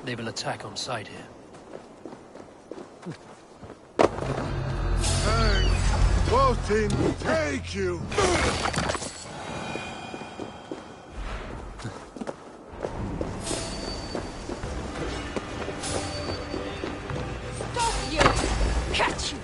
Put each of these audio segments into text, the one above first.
They will attack on sight here. Hey, Votin, take you! Stop you! Catch you!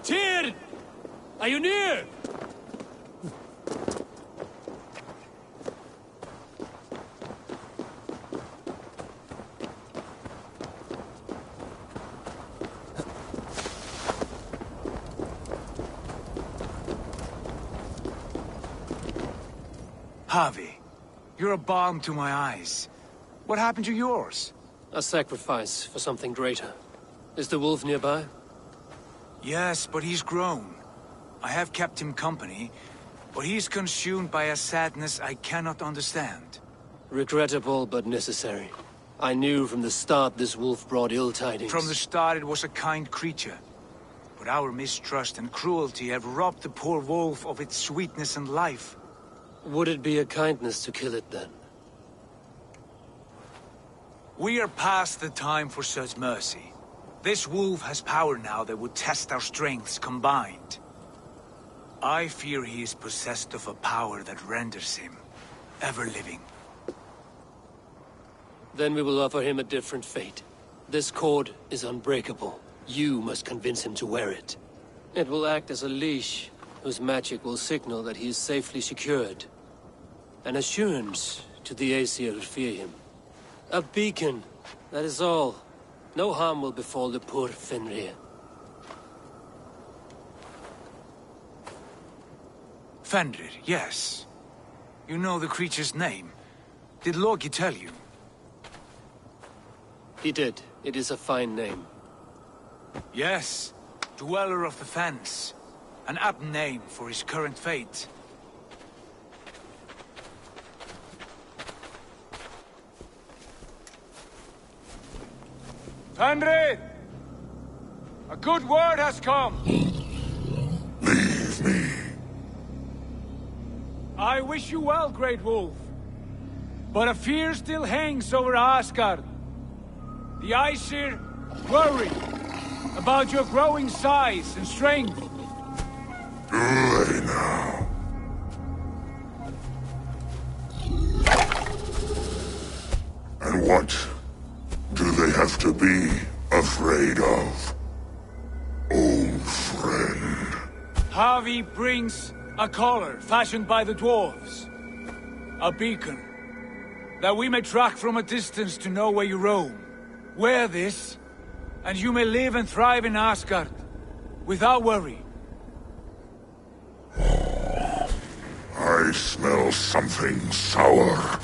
Tyr! Are you near? Javi, you're a balm to my eyes. What happened to yours? A sacrifice for something greater. Is the wolf nearby? Yes, but he's grown. I have kept him company, but he's consumed by a sadness I cannot understand. Regrettable, but necessary. I knew from the start this wolf brought ill tidings. From the start it was a kind creature. But our mistrust and cruelty have robbed the poor wolf of its sweetness and life. Would it be a kindness to kill it, then? We are past the time for such mercy. This wolf has power now that would test our strengths combined. I fear he is possessed of a power that renders him ever-living. Then we will offer him a different fate. This cord is unbreakable. You must convince him to wear it. It will act as a leash, whose magic will signal that he is safely secured. An assurance to the Aesir who fear him. A beacon, that is all. No harm will befall the poor Fenrir. Fenrir, yes. You know the creature's name. Did Loki tell you? He did. It is a fine name. Yes. Dweller of the Fens. An apt name for his current fate. Fenrir! A good word has come! Leave me. I wish you well, Great Wolf. But a fear still hangs over Asgard. The Aesir worry about your growing size and strength. Do they now? And what do they have to be afraid of? Old friend. Havi brings a collar fashioned by the dwarves. A beacon, that we may track from a distance to know where you roam. Wear this, and you may live and thrive in Asgard, without worry. I smell something sour.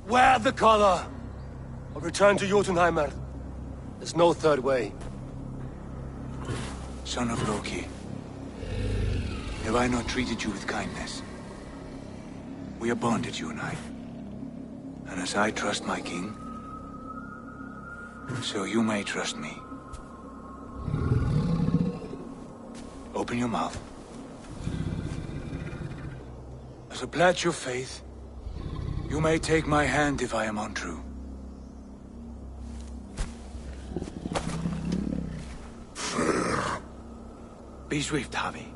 Wear the collar! Or return to Jotunheimer. There's no third way. Son of Loki, have I not treated you with kindness? We are bonded, you and I. And as I trust my king, so you may trust me. Open your mouth. As a pledge of faith, you may take my hand if I am untrue. Fair. Be swift, Havi.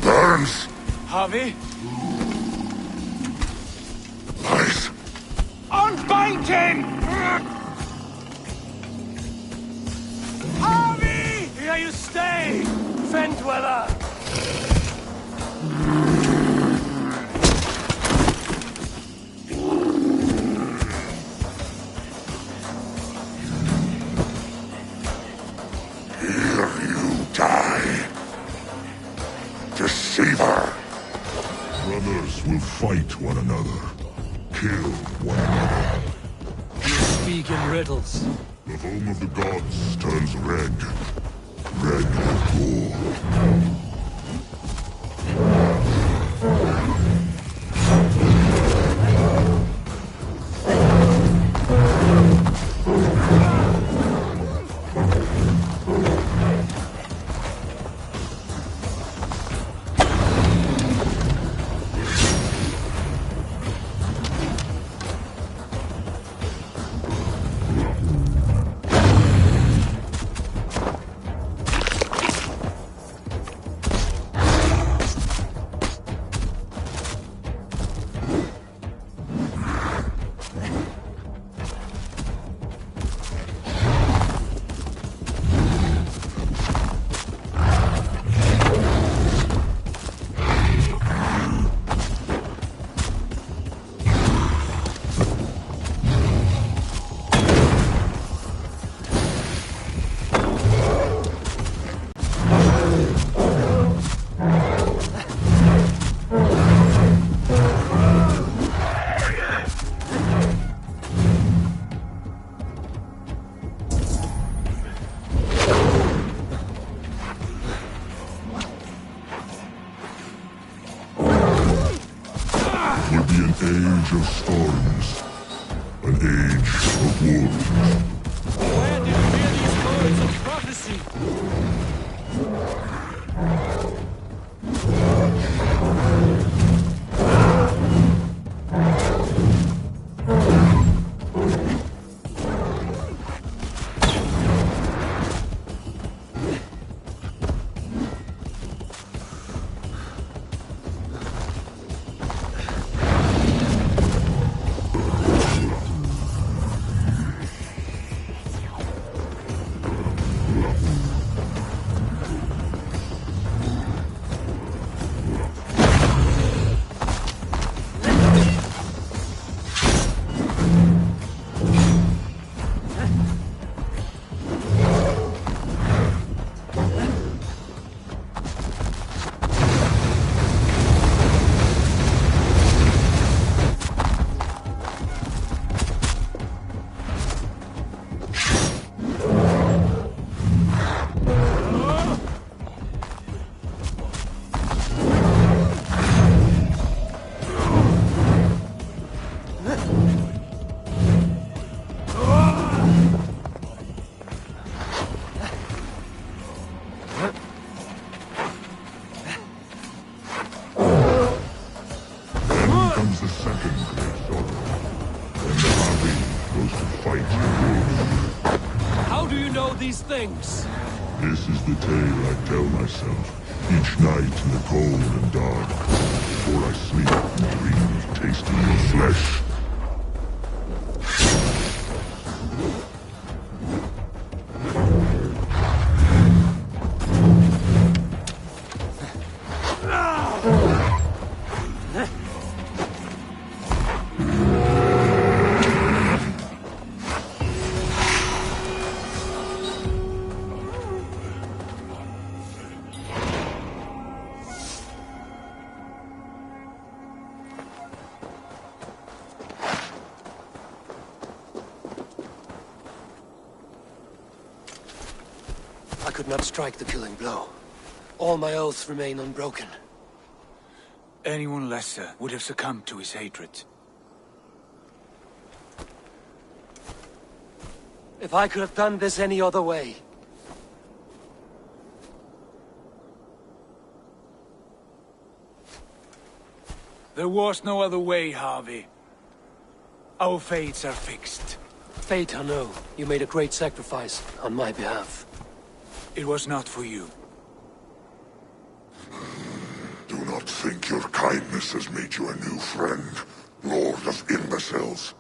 Burns. Havi? Lies. Unbind him! Havi! Here you stay, Fen Dweller! Here you die. Deceiver. Brothers will fight one another. Kill one another. You speak in riddles. The home of the gods turns red. Red with gore. Would be an age of storms. An age of wolves. Where did you hear these words of prophecy? know these things? This is the tale I tell myself, each night in the cold and dark, before I sleep and dream of tasting your flesh. I could not strike the killing blow. All my oaths remain unbroken. Anyone lesser would have succumbed to his hatred. If I could have done this any other way. There was no other way, Harvey. Our fates are fixed. Fate, I know. You made a great sacrifice on my behalf. It was not for you. Do not think your kindness has made you a new friend, Lord of Imbeciles.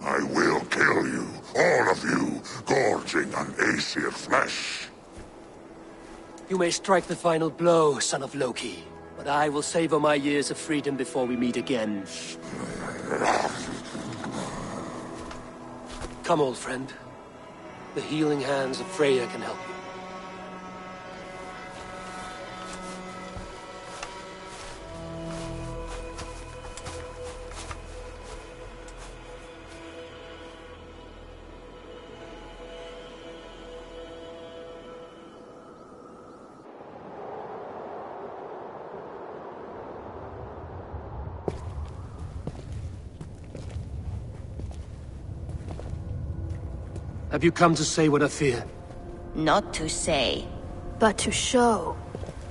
I will kill you, all of you, gorging on Aesir flesh. You may strike the final blow, son of Loki, but I will savor my years of freedom before we meet again. Come, old friend. The healing hands of Freya can help you. Have you come to say what I fear? Not to say, But to show.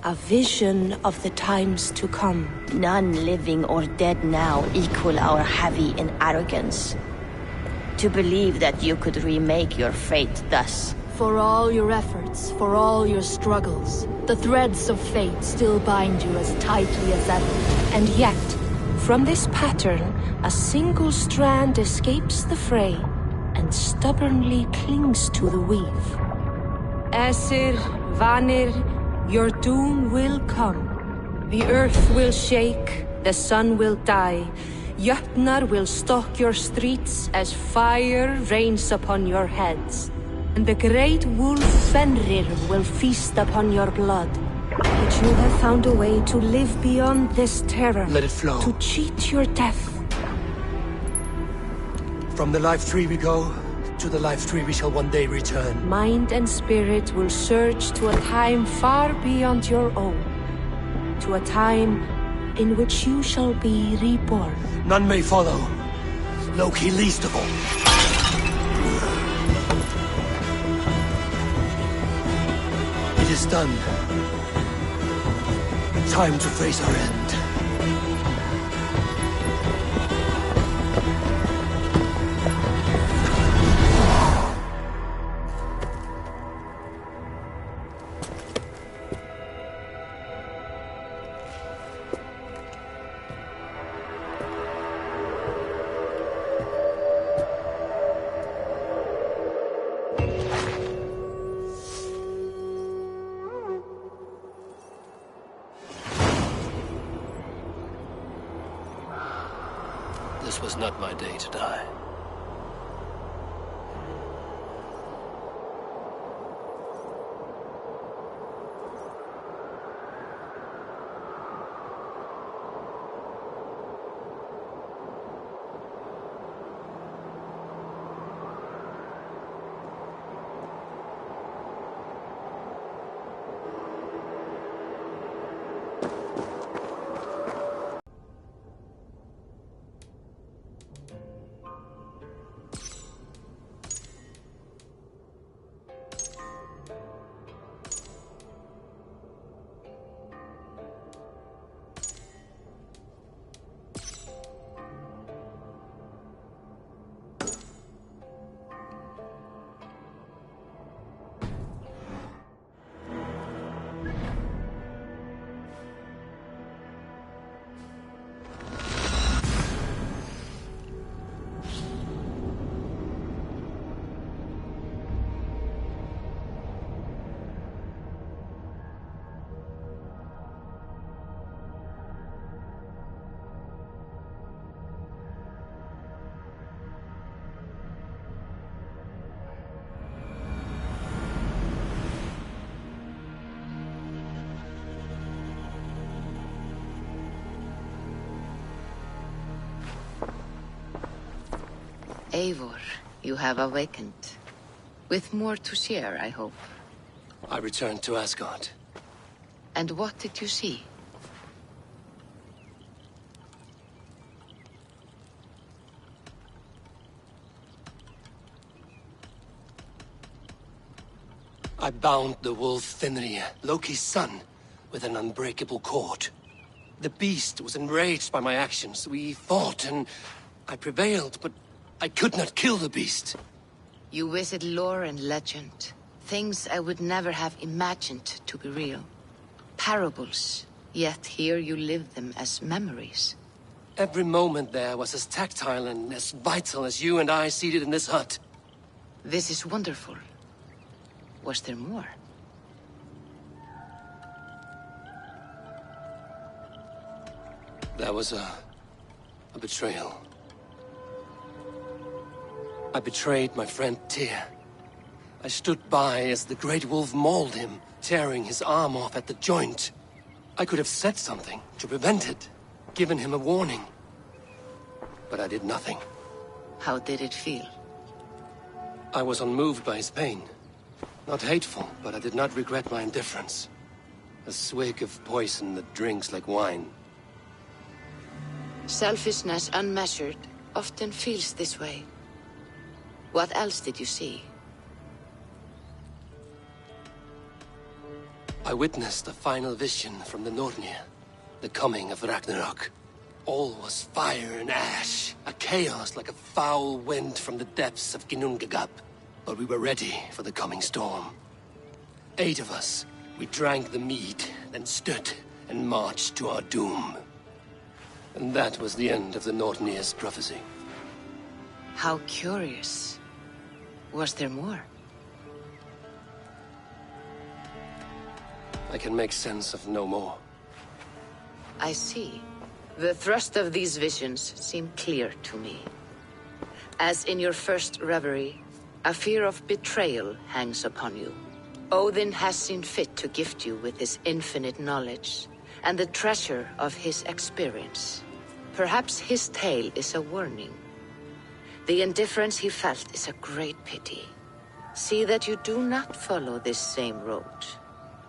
A vision of the times to come. none living or dead now equal our heavy in arrogance. To believe that you could remake your fate thus. For all your efforts, for all your struggles, the threads of fate still bind you as tightly as ever. And yet, from this pattern, a single strand escapes the fray and stubbornly clings to the weave. Aesir, Vanir, your doom will come. The earth will shake, the sun will die. Jötnar will stalk your streets as fire rains upon your heads. And the great wolf Fenrir will feast upon your blood. But you have found a way to live beyond this terror. Let it flow. To cheat your death. From the life tree we go, to the life tree we shall one day return. Mind and spirit will surge to a time far beyond your own. To a time in which you shall be reborn. None may follow. Loki least of all. It is done. Time to face our end. This was not my day to die. Eivor, you have awakened. With more to share, I hope. I returned to Asgard. And what did you see? I bound the wolf Fenrir, Loki's son, with an unbreakable cord. The beast was enraged by my actions. We fought, and I prevailed, but I could not kill the beast. You visit lore and legend. Things I would never have imagined to be real. Parables, yet here you live them as memories. Every moment there was as tactile and as vital as you and I seated in this hut. This is wonderful. Was there more? There was a betrayal. I betrayed my friend Tyr. I stood by as the Great Wolf mauled him, tearing his arm off at the joint. I could have said something to prevent it, given him a warning. But I did nothing. How did it feel? I was unmoved by his pain. Not hateful, but I did not regret my indifference. A swig of poison that drinks like wine. Selfishness unmeasured often feels this way. What else did you see? I witnessed a final vision from the Nornir, the coming of Ragnarok. All was fire and ash, a chaos like a foul wind from the depths of Ginnungagap. But we were ready for the coming storm. 8 of us, we drank the mead, then stood and marched to our doom. And that was the end of the Nornir's prophecy. How curious. Was there more? I can make sense of no more. I see. The thrust of these visions seem clear to me. As in your first reverie, a fear of betrayal hangs upon you. Odin has seen fit to gift you with his infinite knowledge, and the treasure of his experience. Perhaps his tale is a warning. The indifference he felt is a great pity. See that you do not follow this same road.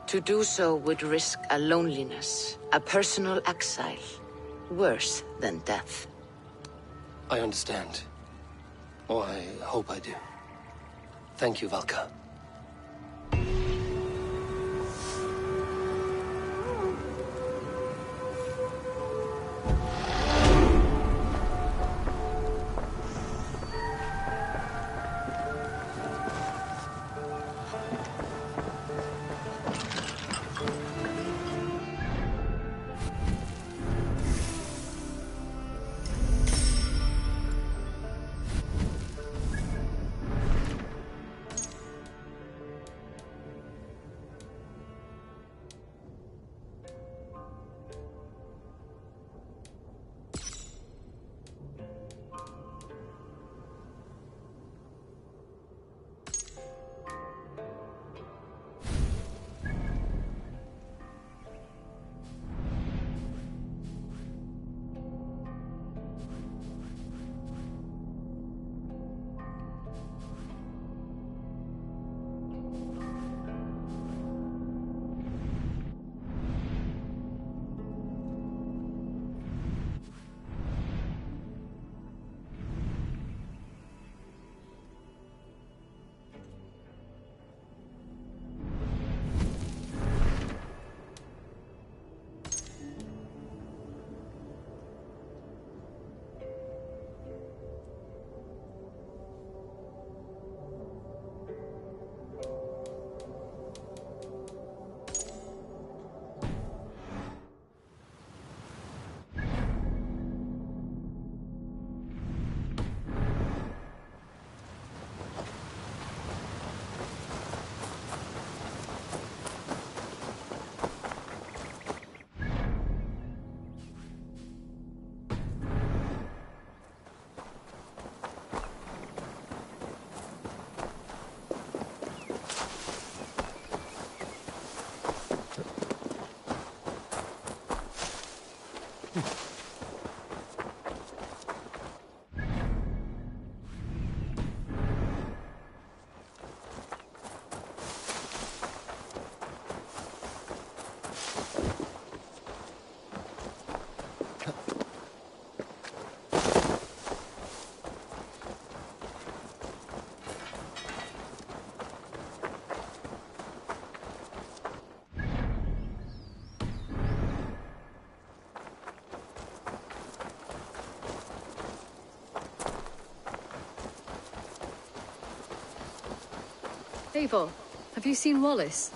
To do so would risk a loneliness, a personal exile, worse than death. I understand. Or I hope I do. Thank you, Valka. Eivor, have you seen Wallace?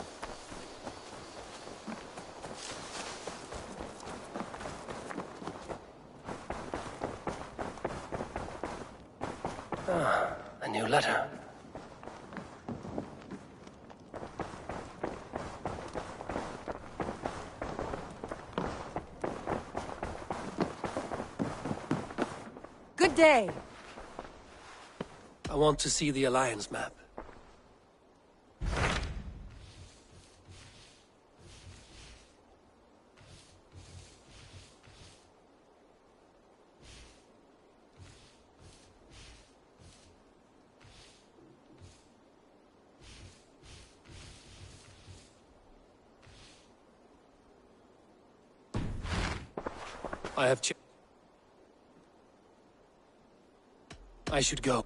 A new letter. Good day. I want to see the Alliance map. I have I should go.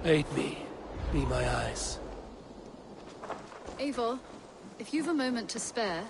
Aid me. Be my eyes. Eivor, if you've a moment to spare...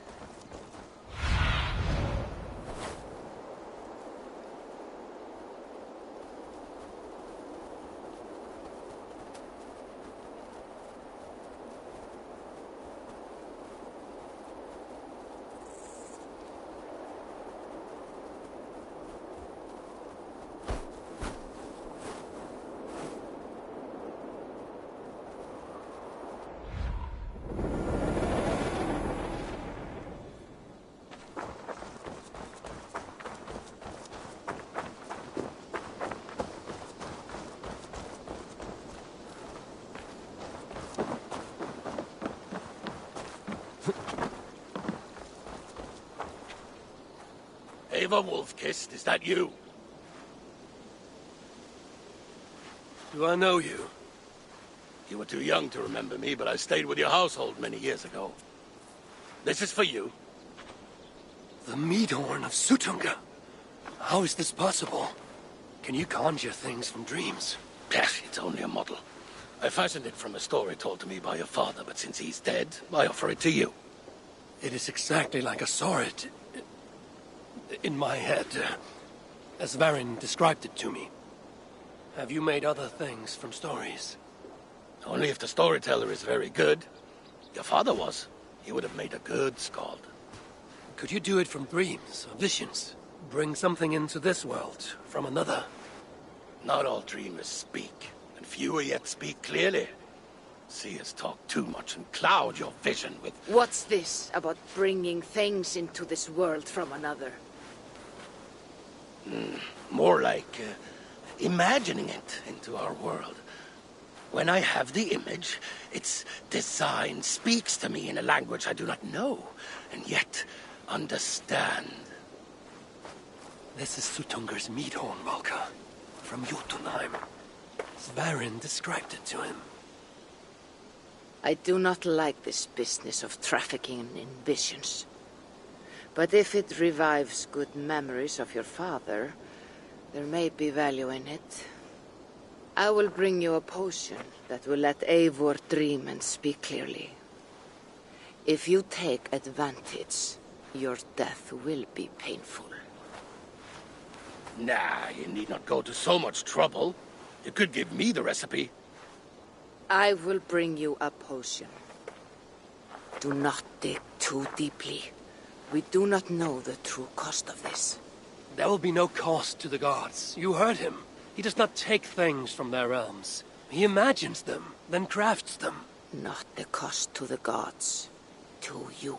Eva Wolf-Kissed, is that you? Do I know you? You were too young to remember me, but I stayed with your household many years ago. This is for you. The Meadhorn of Sutunga. How is this possible? Can you conjure things from dreams? Yes, it's only a model. I fashioned it from a story told to me by your father, but since he's dead, I offer it to you. It is exactly like I saw it in my head, as Varin described it to me. Have you made other things from stories? Only if the storyteller is very good. Your father was. He would have made a good skald. Could you do it from dreams or visions? Bring something into this world from another? Not all dreamers speak, and fewer yet speak clearly. Seers talk too much and cloud your vision with... What's this about bringing things into this world from another? More like imagining it into our world. When I have the image, its design speaks to me in a language I do not know, and yet understand. This is Sutunger's Meadhorn, Valka, from Jotunheim. Varin described it to him. I do not like this business of trafficking in visions. But if it revives good memories of your father, there may be value in it. I will bring you a potion that will let Eivor dream and speak clearly. If you take advantage, your death will be painful. Nah, you need not go to so much trouble. You could give me the recipe. I will bring you a potion. Do not dig too deeply. We do not know the true cost of this. There will be no cost to the gods. You heard him. He does not take things from their realms. He imagines them, then crafts them. Not the cost to the gods. To you.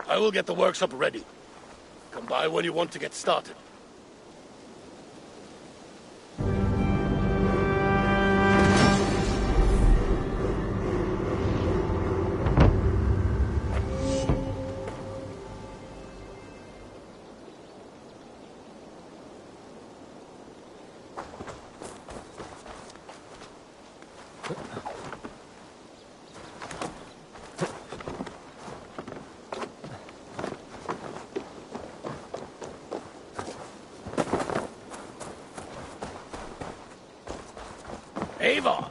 I will get the workshop ready. Come by when you want to get started. Ava!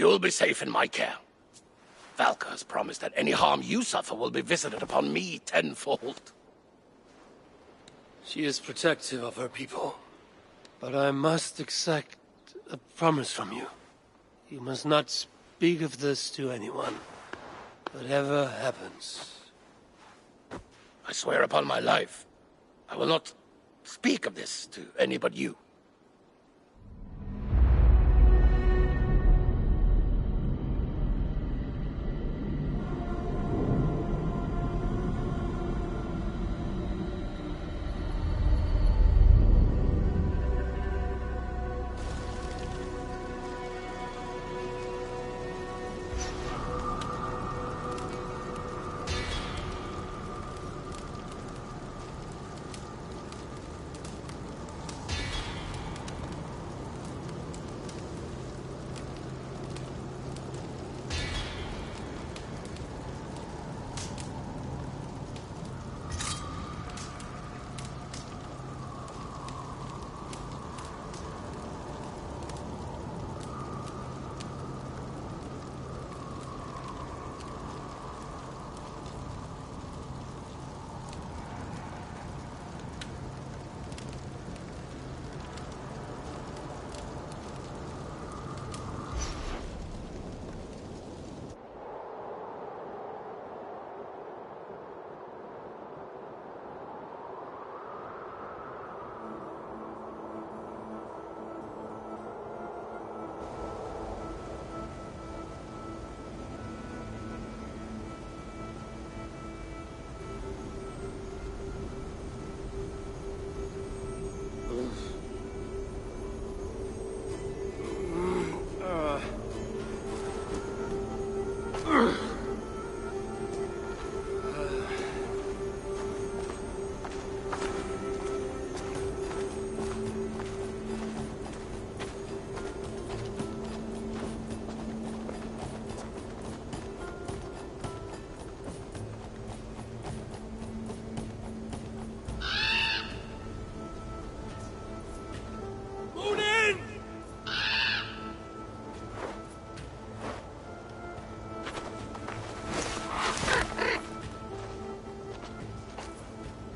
You'll be safe in my care. Valka has promised that any harm you suffer will be visited upon me tenfold. She is protective of her people. But I must exact a promise from you. You must not speak of this to anyone. Whatever happens. I swear upon my life, I will not speak of this to any but you.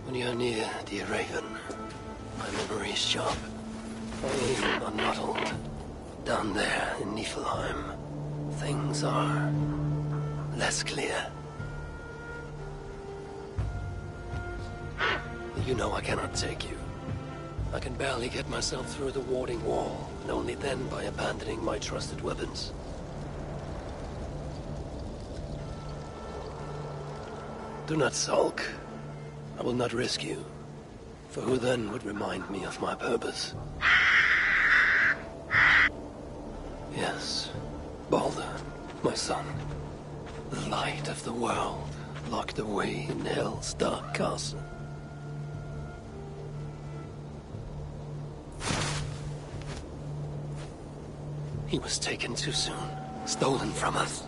When you're near, dear Raven, my memory's sharp. Aim unmuddled. Down there in Niflheim, things are less clear. You know I cannot take you. I can barely get myself through the warding wall, and only then by abandoning my trusted weapons. Do not sulk. I will not risk you. For who then would remind me of my purpose? Yes, Baldur, my son. The light of the world, locked away in Hell's dark castle. He was taken too soon, stolen from us.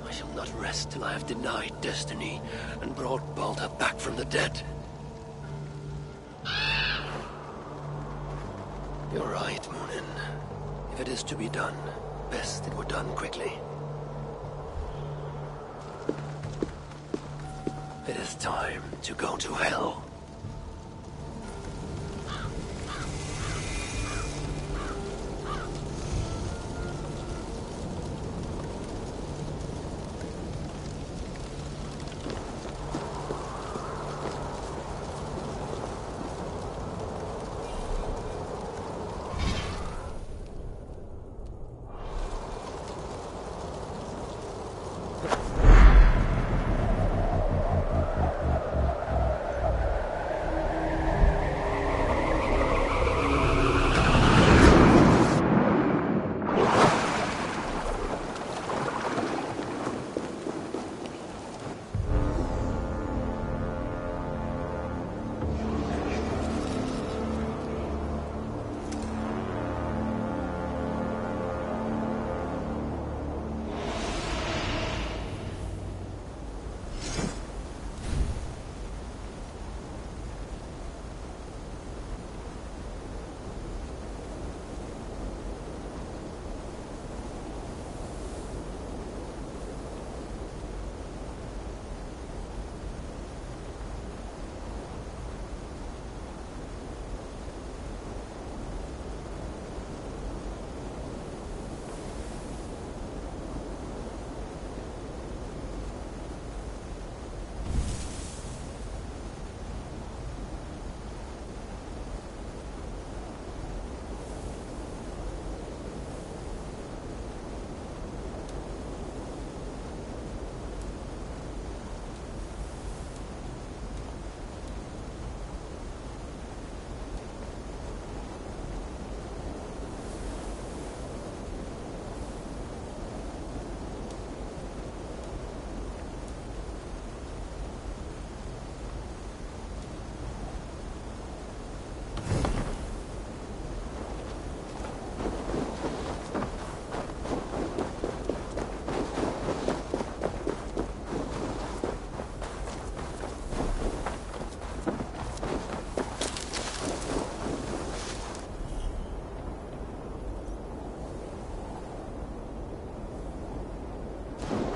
I shall not rest till I have denied destiny and brought Baldur back from the dead. You're right, Munin. If it is to be done, best it were done quickly. It is time to go to Hell.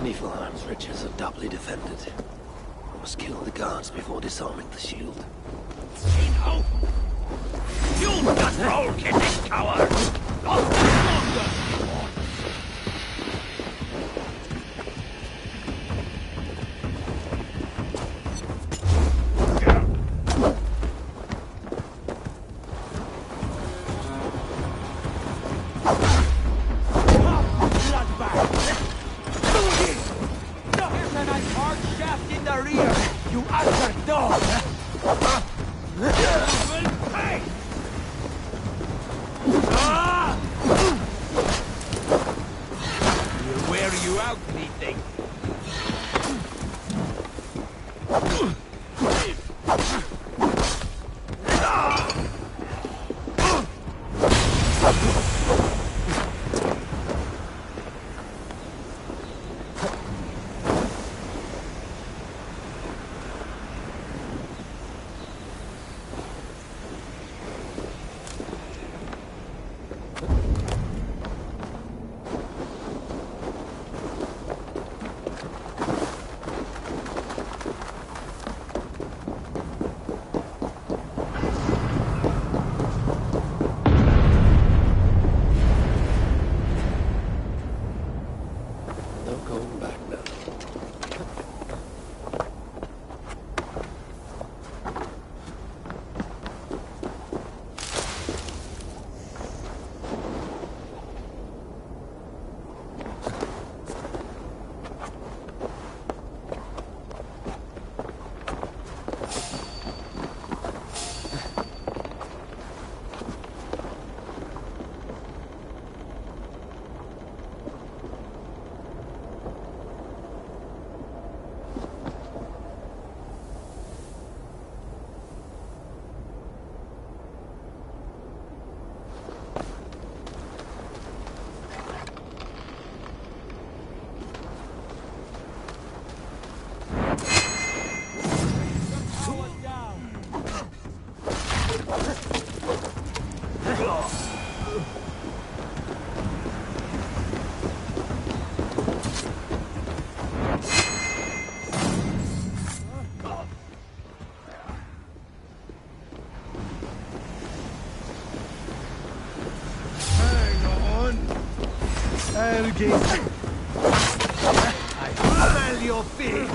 Niflheim's riches are doubly defended. I must kill the guards before disarming the shield. Sino! You not roll-kicking coward! Not longer! Ah! I smell your feet!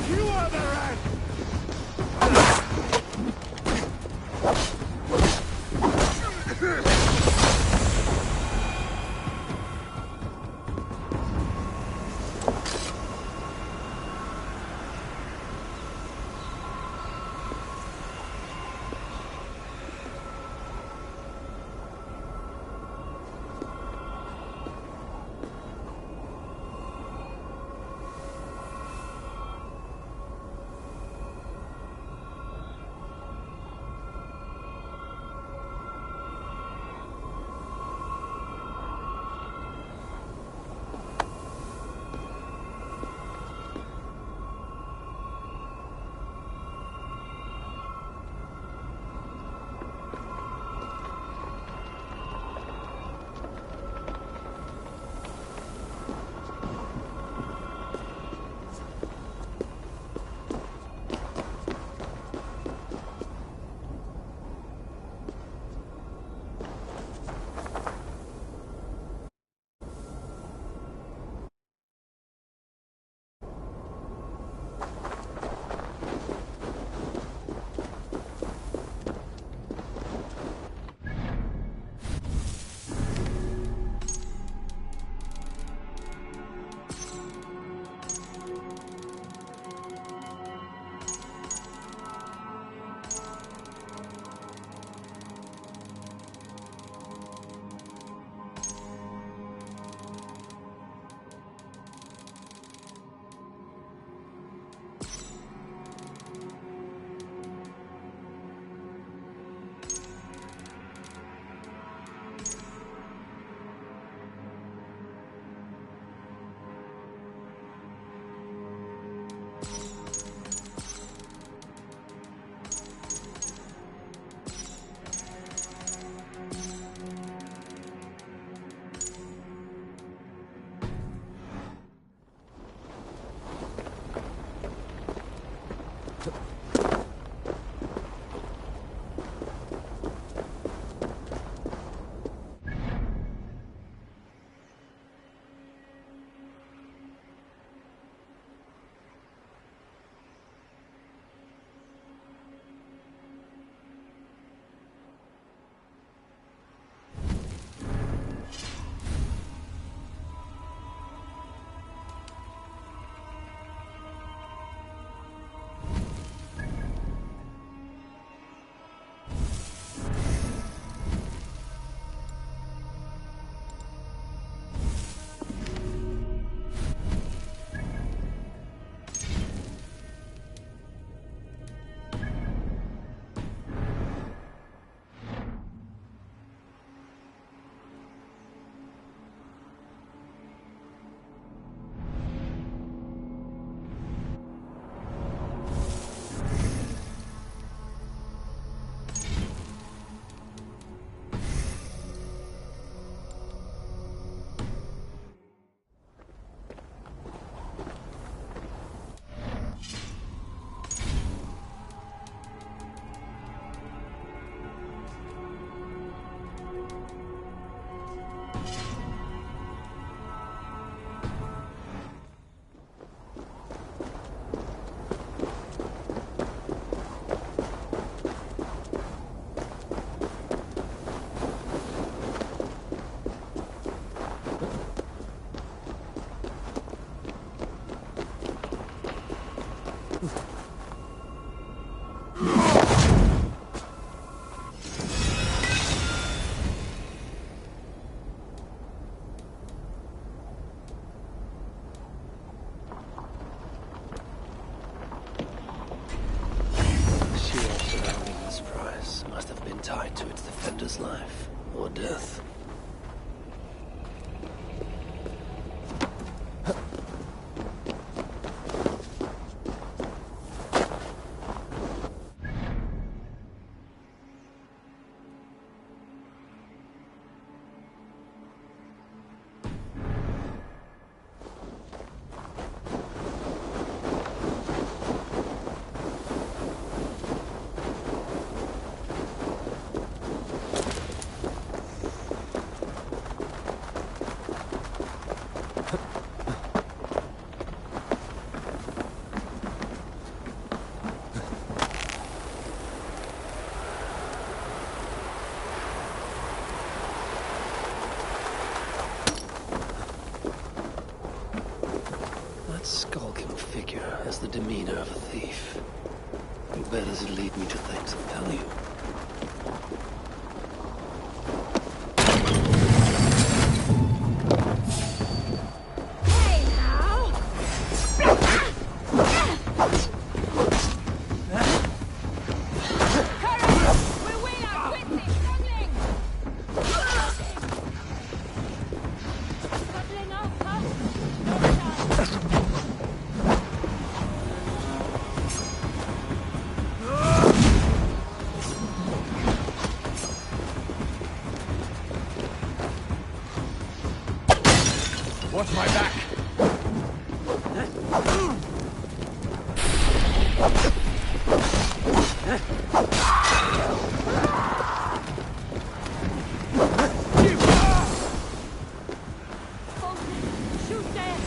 You are the rat! must have been tied to its defender's life, or death. Skulking figure has the demeanor of a thief. Where does it lead me to things of value? Watch my back! Shoot them!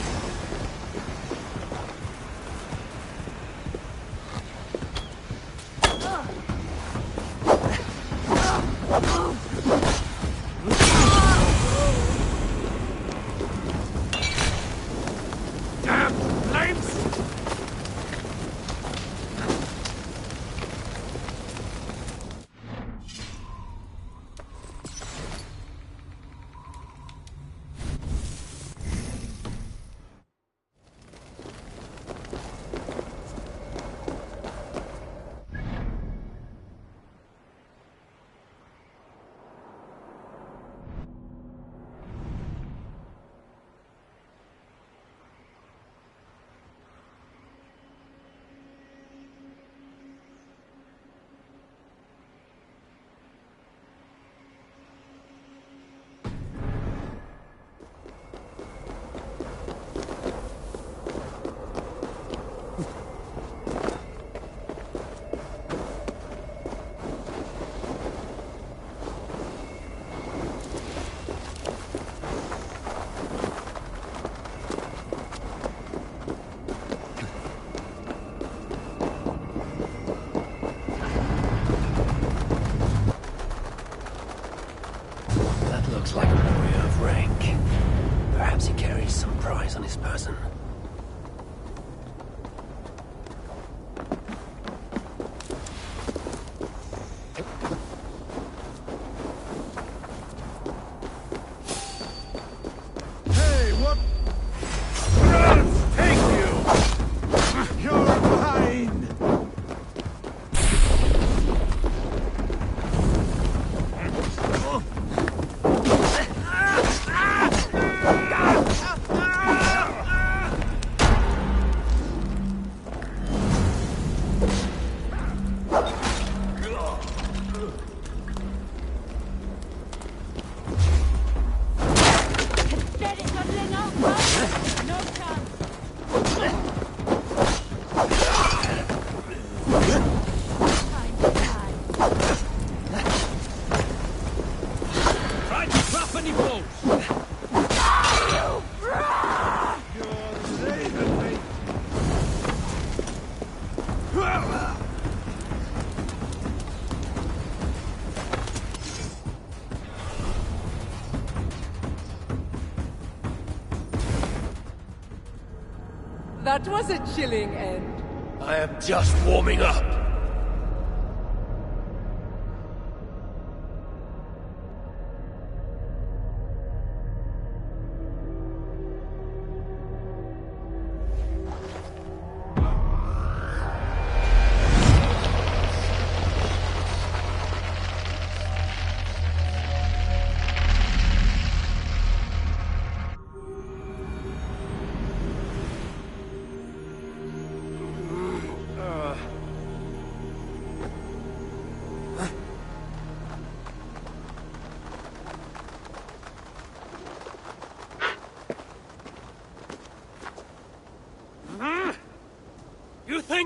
Like a warrior of rank. Perhaps he carries some prize on his person. Hey, what? Thank you! You're mine! That was a chilling end. I am just warming up.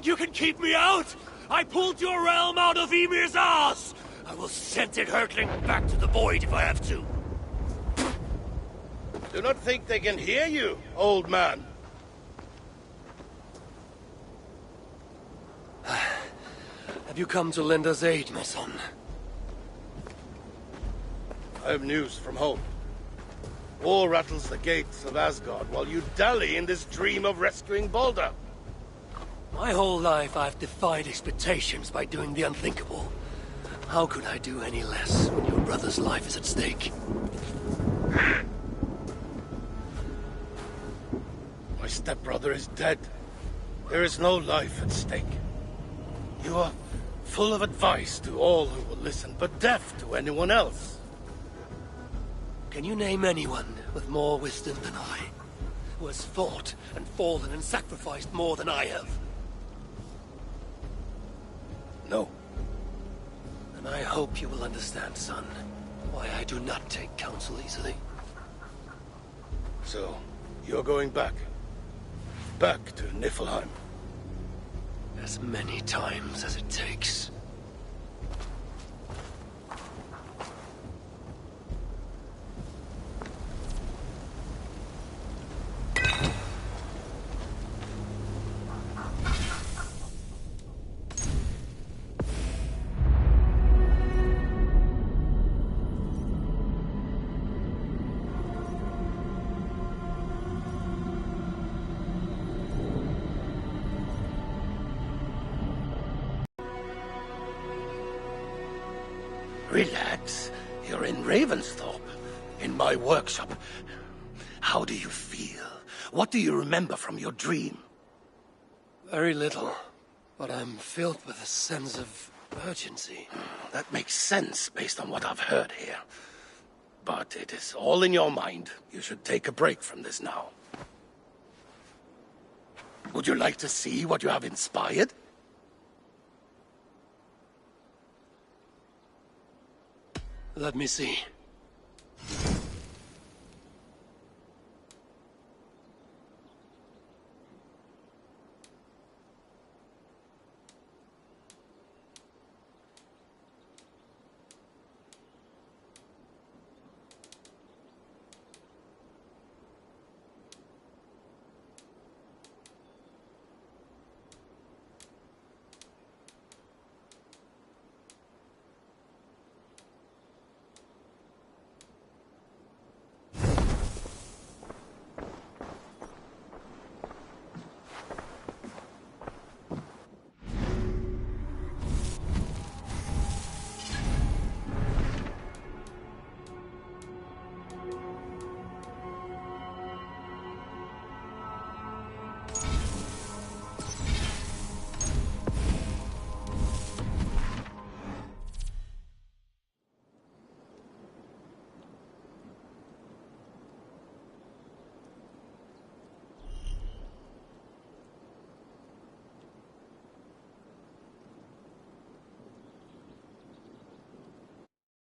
think you can keep me out? I pulled your realm out of Ymir's ass! I will send it hurtling back to the void if I have to. Do not think they can hear you, old man. Have you come to lend us aid, my son? I have news from home. War rattles the gates of Asgard while you dally in this dream of rescuing Baldur. My whole life I've defied expectations by doing the unthinkable. How could I do any less when your brother's life is at stake? My stepbrother is dead. There is no life at stake. You are full of advice to all who will listen, but deaf to anyone else. Can you name anyone with more wisdom than I? Who has fought and fallen and sacrificed more than I have? No. And I hope you will understand, son, why I do not take counsel easily. So, you're going back? Back to Niflheim? As many times as it takes. Relax. You're in Ravensthorpe, in my workshop. How do you feel? What do you remember from your dream? Very little, but I'm filled with a sense of urgency. That makes sense based on what I've heard here. But it is all in your mind. You should take a break from this now. Would you like to see what you have inspired? Let me see.